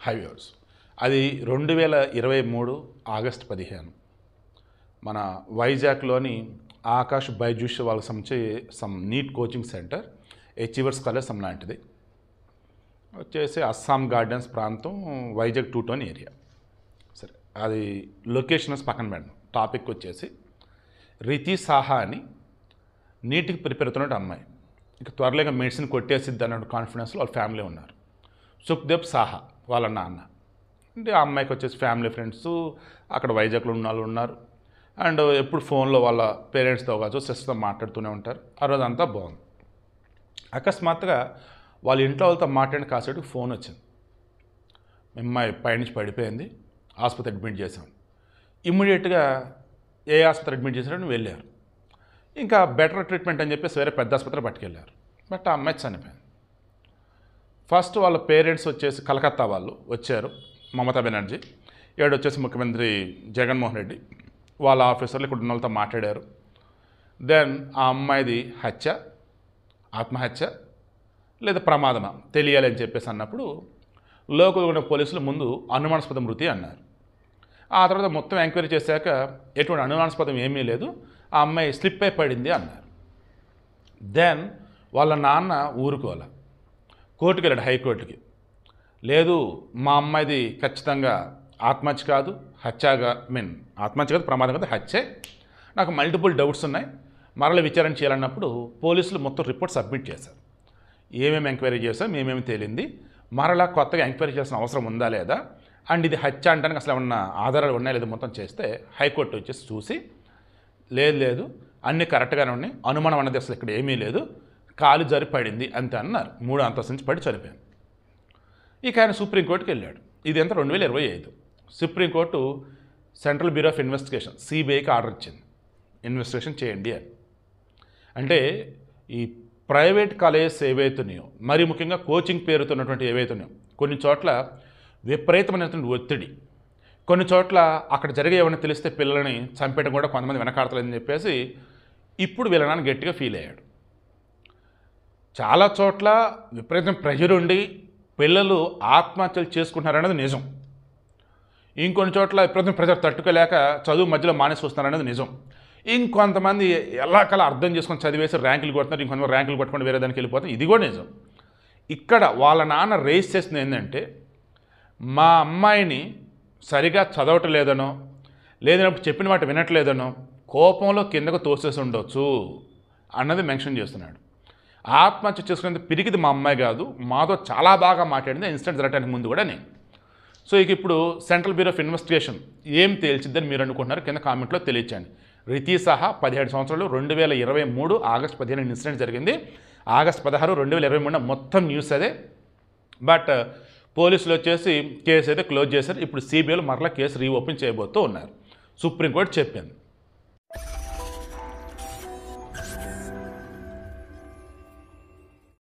Highways అది 2023 August 15 మన వైజాగ్లోని ఆకాష్ బైజూస్ వాళ్ళకి సంబంధించి some NEET coaching centre achievers college some లాంటిది వచ్చేసి అస్సాం గార్డెన్స్ ప్రాంతం వైజాగ్ 2 టౌన్ ఏరియా. సరే, అది లొకేషన్స్ పక్కన పెట్టడం. టాపిక్ వచ్చేసి రితి సాహా అని నీట్కి ప్రిపేర్ అవుతున్నట్టు అమ్మాయి, ఇక త్వరలో మెడిసిన్ కొట్టేసిద్ది అన్నట్టు కాన్ఫిడెన్స్లో వాళ్ళ ఫ్యామిలీ ఉన్నారు. సుఖ్దేవ్ సాహా వాళ్ళ నాన్న, అంటే ఆ అమ్మాయికి వచ్చేసి ఫ్యామిలీ ఫ్రెండ్స్ అక్కడ వైజాగ్లో ఉన్న వాళ్ళు ఉన్నారు. అండ్ ఎప్పుడు ఫోన్లో వాళ్ళ పేరెంట్స్తో కావచ్చు సిస్టర్తో మాట్లాడుతూనే ఉంటారు. ఆ రోజు అంతా బాగుంది. అకస్మాత్తుగా వాళ్ళ ఇంట్లో వాళ్ళతో మాట్లాడిన కాసేపు ఫోన్ వచ్చింది, అమ్మాయి పైనుంచి పడిపోయింది, ఆసుపత్రి అడ్మిట్ చేశాం. ఇమ్మీడియట్గా ఏ ఆసుపత్రి అడ్మిట్ చేశారని వెళ్ళారు. ఇంకా బెటర్ ట్రీట్మెంట్ అని చెప్పేసి వేరే పెద్ద ఆసుపత్రి పట్టుకెళ్ళారు. బట్ ఆ అమ్మాయి చనిపోయింది. ఫస్ట్ వాళ్ళ పేరెంట్స్ వచ్చేసి కలకత్తా వాళ్ళు వచ్చారు, మమతా బెనర్జీ, ఏడు వచ్చేసి ముఖ్యమంత్రి జగన్మోహన్ రెడ్డి వాళ్ళ ఆఫీసర్లు ఇక్కడ ఉన్న వాళ్ళతో మాట్లాడారు. దెన్ ఆ అమ్మాయిది హత్య, ఆత్మహత్య లేదా ప్రమాదమా తెలియాలి అని చెప్పేసి అన్నప్పుడు లోకల్ ఉన్న పోలీసులు ముందు అనుమానాస్పద మృతి అన్నారు. ఆ తర్వాత మొత్తం ఎంక్వైరీ చేశాక ఎటువంటి అనుమానాస్పదం ఏమీ లేదు, ఆ అమ్మాయి స్లిప్ అయి పడింది అన్నారు. దెన్ వాళ్ళ నాన్న ఊరుకోవాలి, కోర్టుకి వెళ్ళాడు, హైకోర్టుకి. లేదు మా అమ్మాయిది ఖచ్చితంగా ఆత్మహత్య కాదు, హత్యగా ఆత్మహత్య కాదు, ప్రమాదం కాదు, హత్యే, నాకు మల్టిపుల్ డౌట్స్ ఉన్నాయి, మరల విచారణ చేయాలన్నప్పుడు పోలీసులు మొత్తం రిపోర్ట్ సబ్మిట్ చేశారు. ఏమేమి ఎంక్వైరీ చేసాం, ఏమేమి తేలింది, మరలా కొత్తగా ఎంక్వైరీ చేయాల్సిన అవసరం ఉందా లేదా, అండ్ ఇది హత్య అంటానికి అసలు ఏమన్నా ఆధారాలు ఉన్నాయా లేదా మొత్తం చేస్తే హైకోర్టు వచ్చేసి చూసి లేదు అన్నీ కరెక్ట్గానే ఉన్నాయి, అనుమానం అన్నది అసలు ఇక్కడ ఏమీ లేదు, కాలు జారి పడింది అంతే అన్నారు. 3 అంతస్తు నుంచి పడి చనిపోయాను. ఇక ఆయన సుప్రీంకోర్టుకి వెళ్ళాడు. ఇది ఎంత 2025. Supreme court central bureau of investigation సిబిఐకి ఆర్డర్ ఇచ్చింది, ఇన్వెస్టిగేషన్ చేయండి అని. అంటే ఈ ప్రైవేట్ కాలేజెస్ ఏవైతున్నాయో, మరి ముఖ్యంగా కోచింగ్ పేరుతున్నటువంటి ఏవైతున్నాయో, కొన్ని చోట్ల విపరీతమైనటువంటి ఒత్తిడి, కొన్ని చోట్ల అక్కడ జరిగే ఏమైనా తెలిస్తే పిల్లల్ని చంపేయడం కూడా కొంతమంది వెనకాడతలేదని చెప్పేసి ఇప్పుడు వీళ్ళ నాన్న గట్టిగా ఫీల్ అయ్యాడు. చాలా చోట్ల విపరీతం ప్రెషర్ ఉండి పిల్లలు ఆత్మహత్యలు చేసుకుంటున్నారనేది నిజం. ఇంకొన్ని చోట్ల విపరీతం ప్రెషర్ తట్టుకోలేక చదువు మధ్యలో మానేసి వస్తున్నారనేది నిజం. ఇంకొంతమంది ఎలాకలా అర్థం చేసుకొని చదివేసి ర్యాంకులు కొడుతున్నారు, ఇంకొంతమంది ర్యాంకులు కొట్టుకొని వేరే దానికి వెళ్ళిపోతారు, ఇది కూడా నిజం. ఇక్కడ వాళ్ళ నాన్న రేస్ చేస్తుంది ఏంటంటే, మా అమ్మాయిని సరిగా చదవటం లేదనో, లేదన్నప్పుడు చెప్పిన మాట వినట్లేదనో కోపంలో కిందకు తోసేసి ఉండొచ్చు అన్నది మెన్షన్ చేస్తున్నాడు. ఆత్మహత్య చేసుకునేది పిరికిది మా అమ్మాయి కాదు, మాతో చాలా బాగా మాట్లాడింది ఇన్సిడెంట్ జరగడానికి ముందు కూడా నేను. సో ఇక ఇప్పుడు సెంట్రల్ బ్యూరో ఆఫ్ ఇన్వెస్టిగేషన్ ఏం తేల్చిద్దని మీరు అనుకుంటున్నారు కింద కామెంట్లో తెలియచేయండి. రితి సాహా 17 సంవత్సరాలు, 2023 ఆగస్టు 15 ఇన్సిడెంట్ జరిగింది. ఆగస్టు 16, 2023 మొత్తం న్యూస్ అదే. బట్ పోలీసులు వచ్చేసి కేసు అయితే క్లోజ్ చేశారు. ఇప్పుడు సిబిఐలో మరలా కేసు రీఓపెన్ చేయబోతూ ఉన్నారు. సుప్రీంకోర్టు చెప్పింది.